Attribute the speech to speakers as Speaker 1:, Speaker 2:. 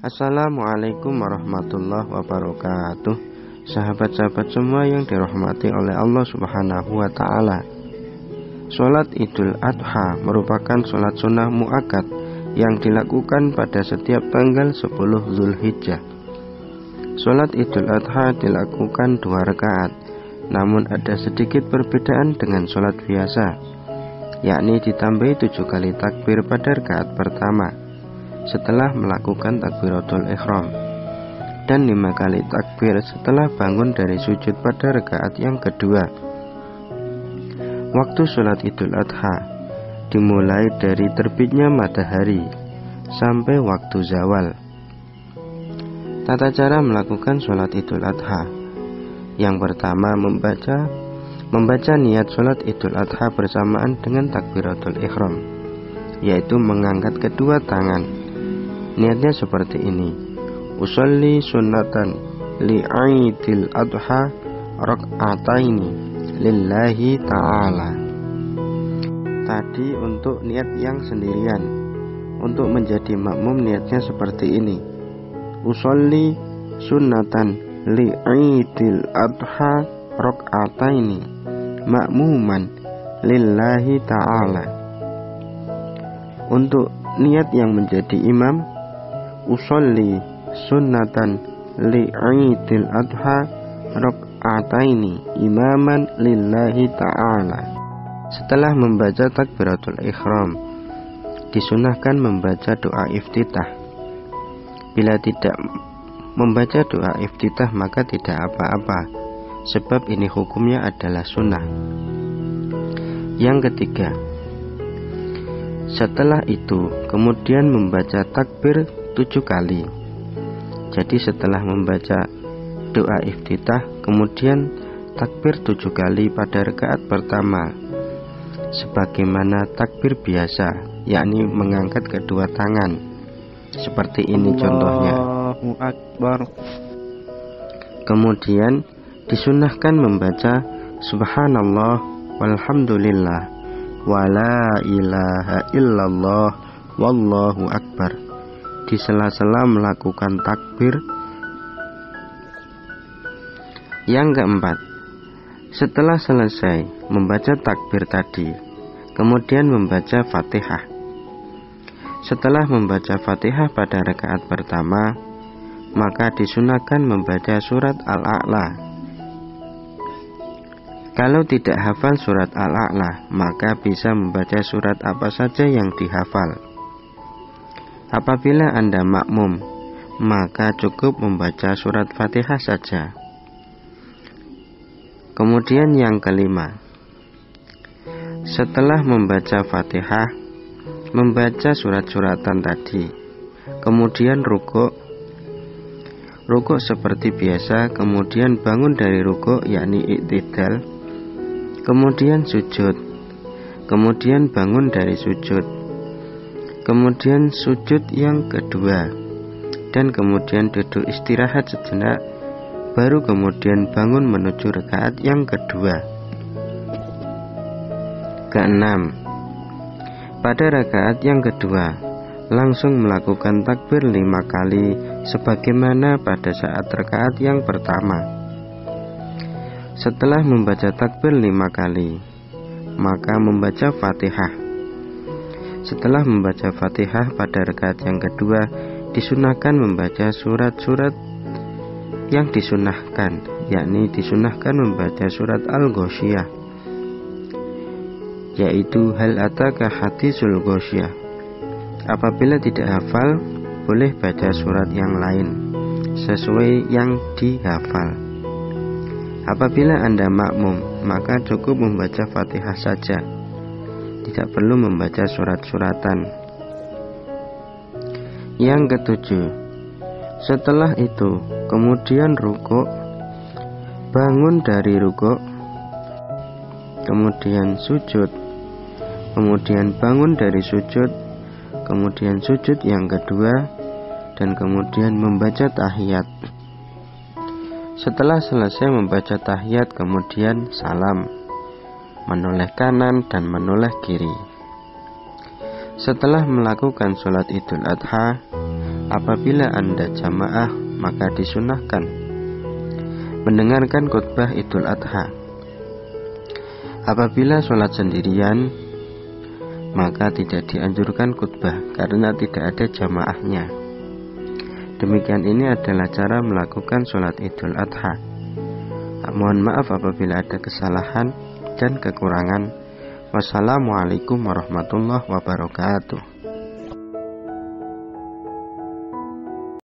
Speaker 1: Assalamualaikum warahmatullahi wabarakatuh. Sahabat-sahabat semua yang dirahmati oleh Allah Subhanahu wa ta'ala. Sholat Idul Adha merupakan sholat sunnah muakkad yang dilakukan pada setiap tanggal 10 Zulhijjah. Sholat Idul Adha dilakukan 2 rakaat, namun ada sedikit perbedaan dengan sholat biasa, yakni ditambahi 7 kali takbir pada rakaat pertama setelah melakukan takbiratul ihram, dan 5 kali takbir setelah bangun dari sujud pada rakaat yang kedua. Waktu sholat Idul Adha dimulai dari terbitnya matahari sampai waktu zawal. Tata cara melakukan sholat Idul Adha: yang pertama, membaca niat sholat Idul Adha bersamaan dengan takbiratul ihram, yaitu mengangkat kedua tangan. Niatnya seperti ini: usolli sunnatan li'aidil adha rak'ataini lillahi ta'ala. Tadi untuk niat yang sendirian. Untuk menjadi makmum niatnya seperti ini: usolli sunnatan li'aidil adha rak'ataini makmuman lillahi ta'ala. Untuk niat yang menjadi imam: usolli sunnatan li'aidil adha rak'ataini imaman lillahi ta'ala. Setelah membaca takbiratul ihram, disunahkan membaca doa iftitah. Bila tidak membaca doa iftitah maka tidak apa-apa, sebab ini hukumnya adalah sunnah. Yang ketiga, setelah itu kemudian membaca takbir 7 kali. Jadi setelah membaca doa iftitah, kemudian takbir 7 kali pada rakaat pertama, sebagaimana takbir biasa, yakni mengangkat kedua tangan. Seperti ini contohnya. Allahu Akbar. Kemudian disunahkan membaca subhanallah walhamdulillah wala ilaha illallah wallahu akbar di sela-sela melakukan takbir. Yang keempat, setelah selesai membaca takbir tadi, kemudian membaca Fatihah. Setelah membaca Fatihah pada rakaat pertama, maka disunahkan membaca surat Al-A'la. Kalau tidak hafal surat Al-A'la, maka bisa membaca surat apa saja yang dihafal. Apabila Anda makmum, maka cukup membaca surat Fatihah saja. Kemudian yang kelima, setelah membaca Fatihah, membaca surat-suratan tadi, kemudian rukuk seperti biasa, kemudian bangun dari rukuk yakni i'tidal, kemudian sujud, kemudian bangun dari sujud, kemudian sujud yang kedua, dan kemudian duduk istirahat sejenak, baru kemudian bangun menuju rakaat yang kedua. Keenam, pada rakaat yang kedua langsung melakukan takbir 5 kali sebagaimana pada saat rakaat yang pertama. Setelah membaca takbir 5 kali, maka membaca Fatihah. Setelah membaca Fatihah pada rakaat yang kedua, disunahkan membaca surat-surat yang disunahkan, yakni disunahkan membaca surat Al-Ghasyiyah, yaitu hal ataka hadisul Ghasyiyah. Apabila tidak hafal, boleh baca surat yang lain sesuai yang dihafal. Apabila Anda makmum, maka cukup membaca Fatihah saja, tidak perlu membaca surat-suratan. Yang ketujuh, setelah itu kemudian rukuk, bangun dari rukuk, kemudian sujud, kemudian bangun dari sujud, kemudian sujud yang kedua, dan kemudian membaca tahiyat. Setelah selesai membaca tahiyat, kemudian salam, menoleh kanan dan menoleh kiri. Setelah melakukan sholat Idul Adha, Apabila Anda jamaah, maka disunahkan mendengarkan khutbah Idul Adha. Apabila sholat sendirian, maka tidak dianjurkan khutbah karena tidak ada jamaahnya. Demikian ini adalah cara melakukan sholat Idul Adha. Mohon maaf apabila ada kesalahan dan kekurangan. Wassalamualaikum warahmatullahi wabarakatuh.